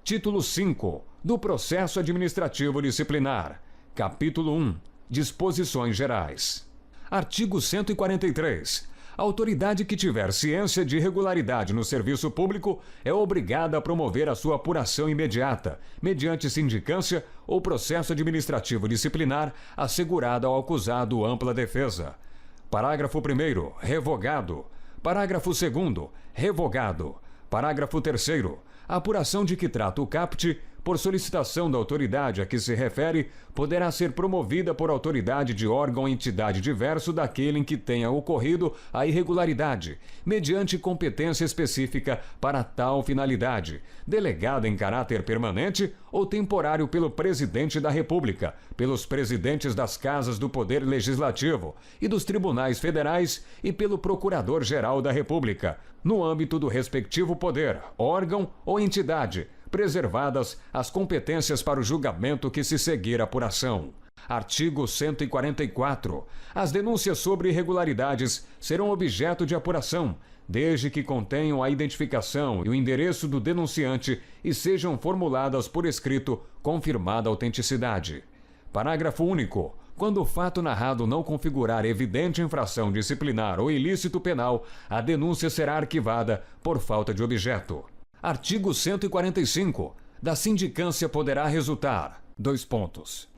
Título 5 do Processo Administrativo Disciplinar. Capítulo 1. Disposições Gerais. Artigo 143. A autoridade que tiver ciência de irregularidade no serviço público é obrigada a promover a sua apuração imediata, mediante sindicância ou processo administrativo disciplinar, assegurada ao acusado ampla defesa. Parágrafo 1º. Revogado. Parágrafo 2º. Revogado. Parágrafo 3º. A apuração de que trata o caput, por solicitação da autoridade a que se refere, poderá ser promovida por autoridade de órgão ou entidade diverso daquele em que tenha ocorrido a irregularidade, mediante competência específica para tal finalidade, delegada em caráter permanente ou temporário pelo Presidente da República, pelos presidentes das Casas do Poder Legislativo e dos Tribunais Federais e pelo Procurador-Geral da República, no âmbito do respectivo poder, órgão ou entidade, preservadas as competências para o julgamento que se seguir a apuração. Artigo 144. As denúncias sobre irregularidades serão objeto de apuração, desde que contenham a identificação e o endereço do denunciante e sejam formuladas por escrito, confirmada a autenticidade. Parágrafo único. Quando o fato narrado não configurar evidente infração disciplinar ou ilícito penal, a denúncia será arquivada por falta de objeto. Artigo 145. Da sindicância poderá resultar: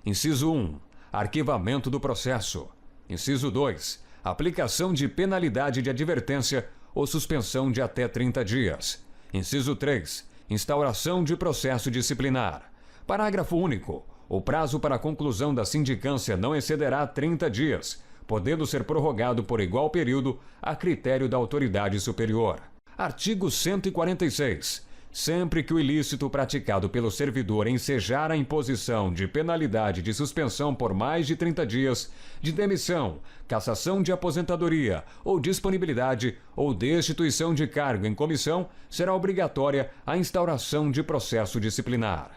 Inciso 1. Arquivamento do processo. Inciso 2. Aplicação de penalidade de advertência ou suspensão de até 30 dias. Inciso 3. Instauração de processo disciplinar. Parágrafo único. O prazo para a conclusão da sindicância não excederá 30 dias, podendo ser prorrogado por igual período a critério da autoridade superior. Artigo 146. Sempre que o ilícito praticado pelo servidor ensejar a imposição de penalidade de suspensão por mais de 30 dias, de demissão, cassação de aposentadoria ou disponibilidade ou destituição de cargo em comissão, será obrigatória a instauração de processo disciplinar.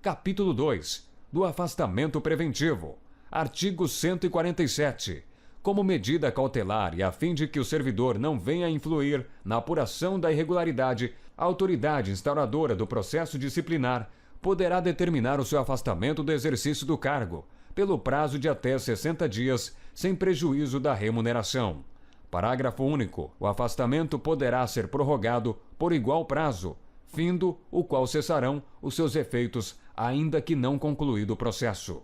Capítulo 2. Do afastamento preventivo. Artigo 147. Como medida cautelar e a fim de que o servidor não venha a influir na apuração da irregularidade, a autoridade instauradora do processo disciplinar poderá determinar o seu afastamento do exercício do cargo, pelo prazo de até 60 dias, sem prejuízo da remuneração. Parágrafo único. O afastamento poderá ser prorrogado por igual prazo, findo o qual cessarão os seus efeitos, ainda que não concluído o processo.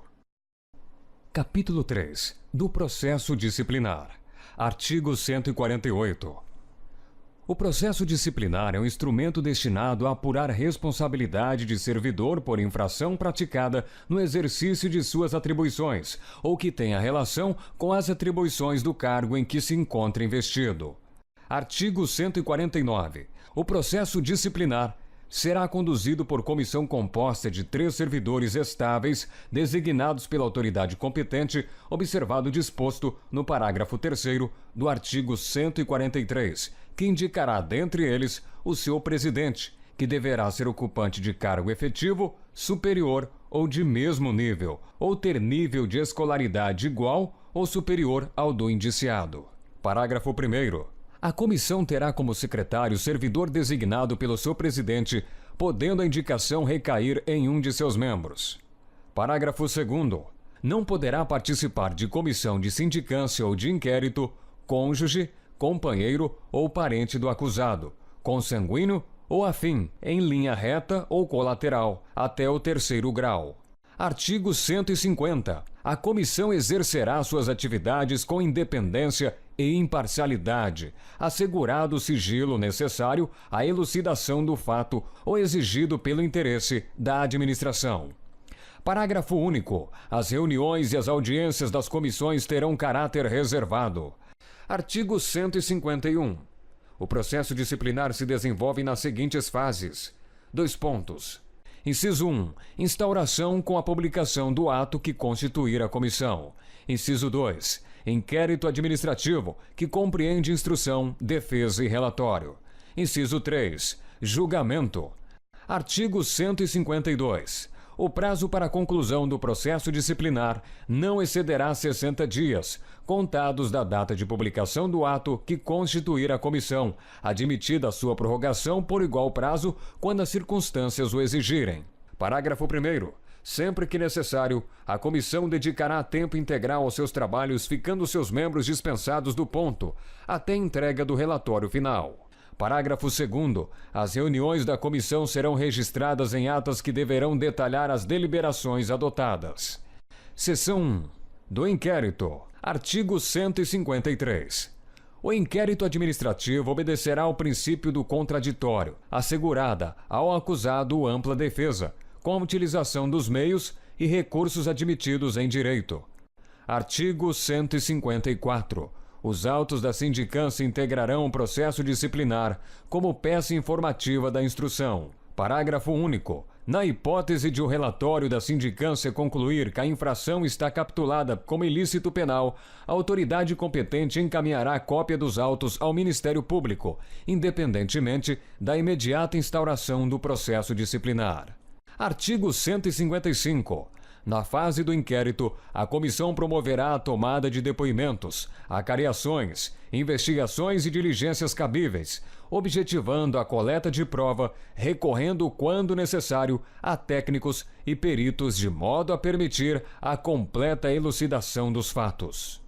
Capítulo 3. Do processo disciplinar. Artigo 148. O processo disciplinar é um instrumento destinado a apurar responsabilidade de servidor por infração praticada no exercício de suas atribuições ou que tenha relação com as atribuições do cargo em que se encontra investido. Artigo 149. O processo disciplinar será conduzido por comissão composta de 3 servidores estáveis, designados pela autoridade competente, observado o disposto no parágrafo 3º do artigo 143, que indicará dentre eles o seu presidente, que deverá ser ocupante de cargo efetivo, superior ou de mesmo nível, ou ter nível de escolaridade igual ou superior ao do indiciado. Parágrafo 1º. A comissão terá como secretário servidor designado pelo seu presidente, podendo a indicação recair em um de seus membros. Parágrafo 2º. Não poderá participar de comissão de sindicância ou de inquérito cônjuge, companheiro ou parente do acusado, consanguíneo ou afim, em linha reta ou colateral, até o 3º grau. Artigo 150. A comissão exercerá suas atividades com independência e imparcialidade, assegurado o sigilo necessário à elucidação do fato ou exigido pelo interesse da administração. Parágrafo único. As reuniões e as audiências das comissões terão caráter reservado. Artigo 151. O processo disciplinar se desenvolve nas seguintes fases. Inciso 1. Instauração com a publicação do ato que constituir a comissão. Inciso 2. Inquérito administrativo, que compreende instrução, defesa e relatório. Inciso 3. Julgamento. Artigo 152. O prazo para a conclusão do processo disciplinar não excederá 60 dias, contados da data de publicação do ato que constituir a comissão, admitida a sua prorrogação por igual prazo quando as circunstâncias o exigirem. Parágrafo 1º. Sempre que necessário, a comissão dedicará tempo integral aos seus trabalhos, ficando seus membros dispensados do ponto, até a entrega do relatório final. Parágrafo 2º. As reuniões da comissão serão registradas em atas que deverão detalhar as deliberações adotadas. Seção 1. Do inquérito. Artigo 153. O inquérito administrativo obedecerá ao princípio do contraditório, assegurada ao acusado ampla defesa, com a utilização dos meios e recursos admitidos em direito. Artigo 154. Os autos da sindicância integrarão o processo disciplinar como peça informativa da instrução. Parágrafo único. Na hipótese de o relatório da sindicância concluir que a infração está capitulada como ilícito penal, a autoridade competente encaminhará cópia dos autos ao Ministério Público, independentemente da imediata instauração do processo disciplinar. Artigo 155. Na fase do inquérito, a comissão promoverá a tomada de depoimentos, acariações, investigações e diligências cabíveis, objetivando a coleta de prova, recorrendo, quando necessário, a técnicos e peritos de modo a permitir a completa elucidação dos fatos.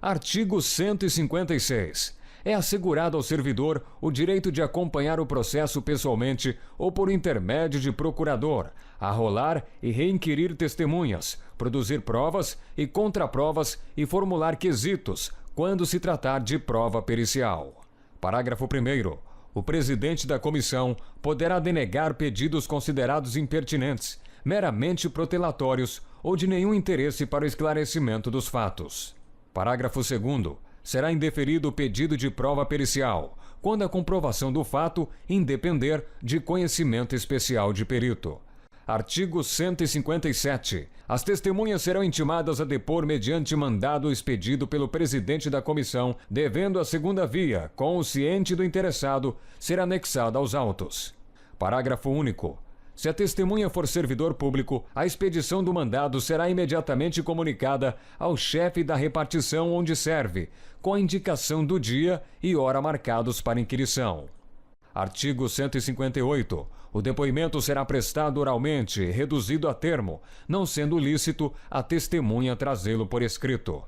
Artigo 156. É assegurado ao servidor o direito de acompanhar o processo pessoalmente ou por intermédio de procurador, arrolar e reinquirir testemunhas, produzir provas e contraprovas e formular quesitos, quando se tratar de prova pericial. Parágrafo 1º. O presidente da comissão poderá denegar pedidos considerados impertinentes, meramente protelatórios ou de nenhum interesse para o esclarecimento dos fatos. Parágrafo 2º. Será indeferido o pedido de prova pericial, quando a comprovação do fato independer de conhecimento especial de perito. Artigo 157. As testemunhas serão intimadas a depor mediante mandado expedido pelo presidente da comissão, devendo a segunda via, com o ciente do interessado, ser anexada aos autos. Parágrafo único. Se a testemunha for servidor público, a expedição do mandado será imediatamente comunicada ao chefe da repartição onde serve, com a indicação do dia e hora marcados para inquirição. Artigo 158. O depoimento será prestado oralmente, reduzido a termo, não sendo lícito a testemunha trazê-lo por escrito.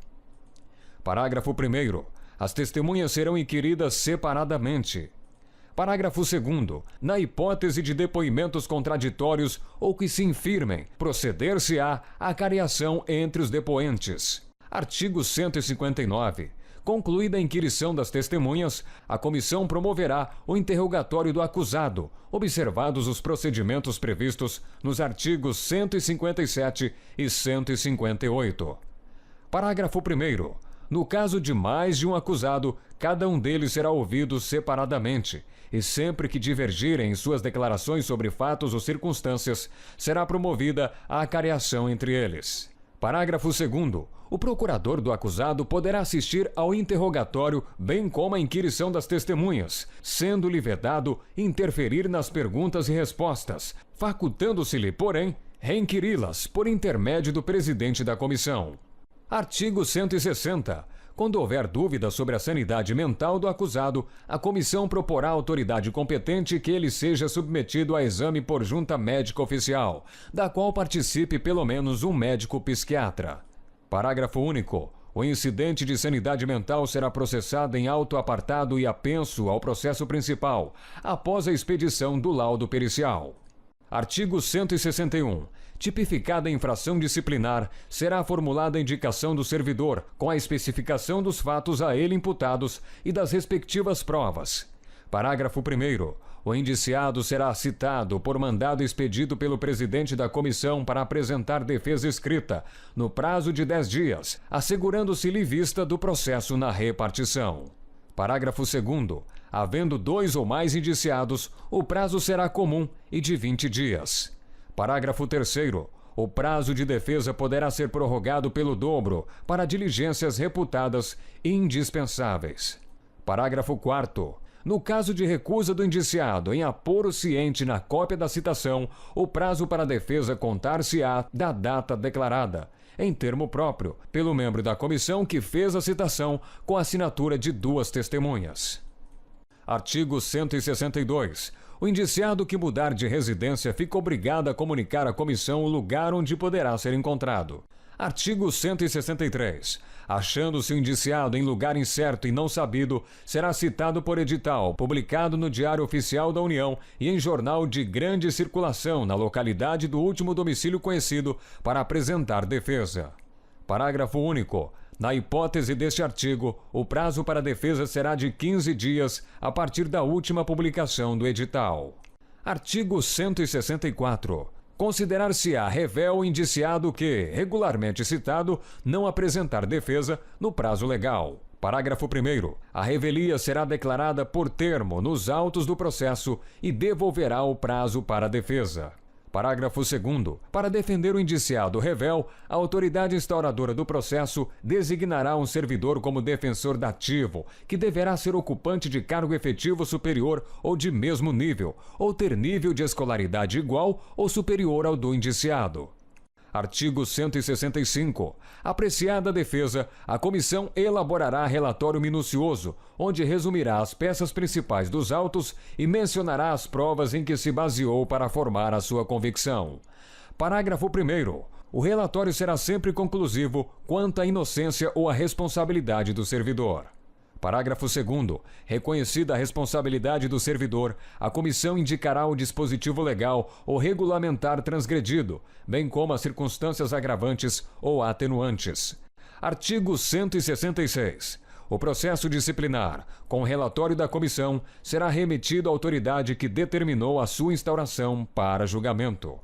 Parágrafo 1º. As testemunhas serão inquiridas separadamente. Parágrafo 2º. Na hipótese de depoimentos contraditórios ou que se infirmem, proceder-se-á à acariação entre os depoentes. Artigo 159. Concluída a inquirição das testemunhas, a comissão promoverá o interrogatório do acusado, observados os procedimentos previstos nos artigos 157 e 158. Parágrafo 1º. No caso de mais de um acusado, cada um deles será ouvido separadamente, e sempre que divergirem em suas declarações sobre fatos ou circunstâncias, será promovida a acariação entre eles. Parágrafo 2º. O procurador do acusado poderá assistir ao interrogatório, bem como à inquirição das testemunhas, sendo-lhe vedado interferir nas perguntas e respostas, facultando-se-lhe, porém, reinquiri-las por intermédio do presidente da comissão. Artigo 160. Quando houver dúvida sobre a sanidade mental do acusado, a comissão proporá à autoridade competente que ele seja submetido a exame por junta médica oficial, da qual participe pelo menos um médico psiquiatra. Parágrafo único. O incidente de sanidade mental será processado em auto apartado e apenso ao processo principal, após a expedição do laudo pericial. Artigo 161. Tipificada a infração disciplinar, será formulada a indicação do servidor, com a especificação dos fatos a ele imputados e das respectivas provas. Parágrafo 1º. O indiciado será citado por mandado expedido pelo presidente da comissão para apresentar defesa escrita, no prazo de 10 dias, assegurando-se-lhe vista do processo na repartição. Parágrafo 2º. Havendo 2 ou mais indiciados, o prazo será comum e de 20 dias. Parágrafo 3º. O prazo de defesa poderá ser prorrogado pelo dobro para diligências reputadas indispensáveis. Parágrafo 4º. No caso de recusa do indiciado em apor o ciente na cópia da citação, o prazo para a defesa contar-se-á da data declarada, em termo próprio, pelo membro da comissão que fez a citação com a assinatura de 2 testemunhas. Artigo 162. O indiciado que mudar de residência fica obrigado a comunicar à comissão o lugar onde poderá ser encontrado. Artigo 163. Achando-se o indiciado em lugar incerto e não sabido, será citado por edital, publicado no Diário Oficial da União e em jornal de grande circulação na localidade do último domicílio conhecido, para apresentar defesa. Parágrafo único. Na hipótese deste artigo, o prazo para a defesa será de 15 dias a partir da última publicação do edital. Artigo 164. Considerar-se-á rével o indiciado que, regularmente citado, não apresentar defesa no prazo legal. Parágrafo 1º. A revelia será declarada por termo nos autos do processo e devolverá o prazo para a defesa. Parágrafo 2º. Para defender o indiciado rével, a autoridade instauradora do processo designará um servidor como defensor dativo, que deverá ser ocupante de cargo efetivo superior ou de mesmo nível, ou ter nível de escolaridade igual ou superior ao do indiciado. Artigo 165. Apreciada a defesa, a comissão elaborará relatório minucioso, onde resumirá as peças principais dos autos e mencionará as provas em que se baseou para formar a sua convicção. Parágrafo 1º. O relatório será sempre conclusivo quanto à inocência ou à responsabilidade do servidor. Parágrafo 2º. Reconhecida a responsabilidade do servidor, a comissão indicará o dispositivo legal ou regulamentar transgredido, bem como as circunstâncias agravantes ou atenuantes. Artigo 166. O processo disciplinar, com relatório da comissão, será remetido à autoridade que determinou a sua instauração para julgamento.